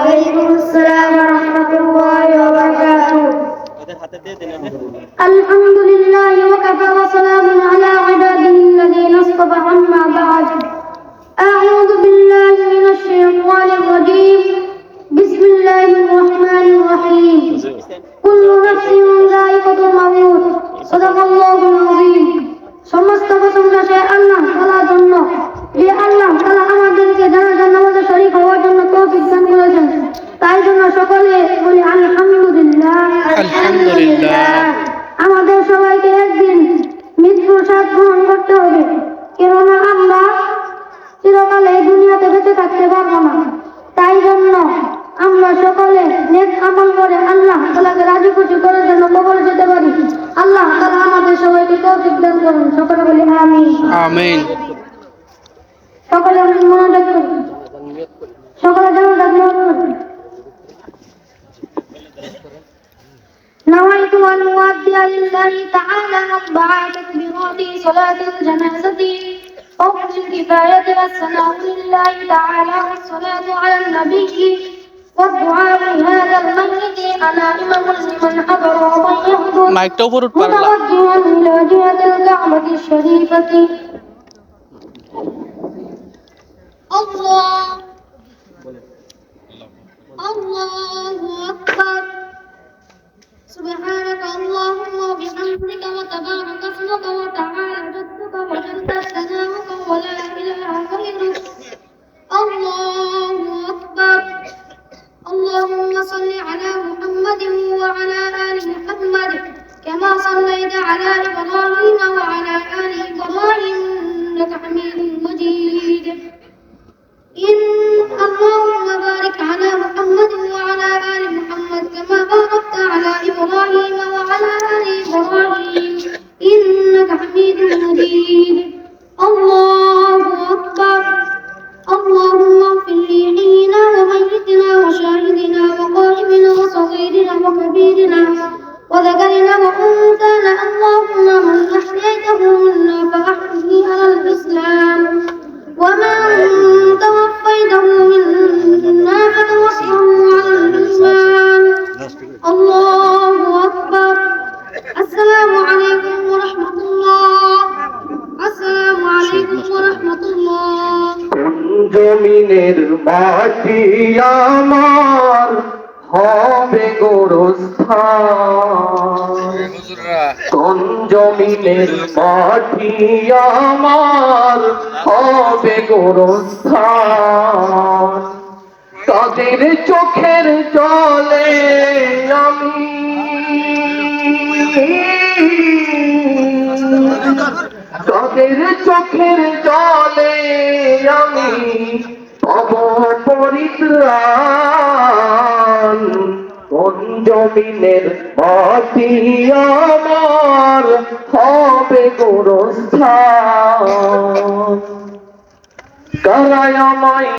وعليكم السلام ورحمة الله وبركاته. الحمد لله وكفى وسلام على عباده الذين اصطفى أما بعد. أعوذ بالله من الشيطان الرجيم. بسم الله الرحمن الرحيم. كل نفس ذائقة الموت. صدق الله العظيم. সমস্ত প্রশংসা সে আল্লাহ তাআলার জন্য, যে আল্লাহ তাআলা আমাদেরকে জানাজার নামাজে শরীক হওয়ার জন্য তৌফিক দান করেছেন। তাই জন্য সকলে বলি আলহামদুলিল্লাহ। আলহামদুলিল্লাহ। আমাদের সবাইকে একদিন মৃত্যুর স্বাদ গ্রহণ করতে হবে, কেননা আমরা চিরকাল এই দুনিয়াতে বেঁচে থাকতে পারবো না। তাই জন্য আমরা সকলে নেক আমল করে আল্লাহ তাআলাকে রাজি খুশি করার জন্য কবরে যেতে পারি। আল্লাহ তাআলা আমাদের সবাইকে তৌফিক দান করুন। সকলে বলি আমিন। আমিন। সকলে মনোযোগ করি, সকলে জানাজা নিয়ত করি। نويت أن أؤدي لله تعالى أربع تكبيرات صلاة الجنازة فرض الكفاية والثناء لله تعالى والصلاة على النبي والدعاء لهذا الميت على إمام لمن حضر ومن يحضر متوجها إلى جهة الكعبة الشريفة. الله أكبر. سبحانك اللهم وبحمدك وتبارك اسمك وتعالى جدك وجل ثناؤك ولا إله غيرك. الله أكبر. اللهم صل على محمد وعلى آل محمد كما صليت على إبراهيم وعلى آل إبراهيم إنك حميد مجيد. اللهم بارك على محمد وعلى آل محمد كما باركت على إبراهيم وعلى آل إبراهيم إنك حميد مجيد. الله أكبر. اللهم اغفر لحينا وميتنا وشاهدنا وغائبنا وصغيرنا وكبيرنا وذكرنا وأنثانا. اللهم من أحييته منا فأحيه على الإسلام ومن توفيته منا فتوفه على الإيمان. الله أكبر. السلام عليكم ورحمة الله. السلام عليكم ورحمة الله. জমিনের মাটি আমার হবে গোরস্থান, কোন জমিনের মাটি আমার হবে গোরস্থান। তাদের চোখের জলে আমি তাদের চোখের জলে আমি পাব পরিত্রাণ, কোন জমিনের মাটি আমার হবে গোরস্থান। কারায় আমায়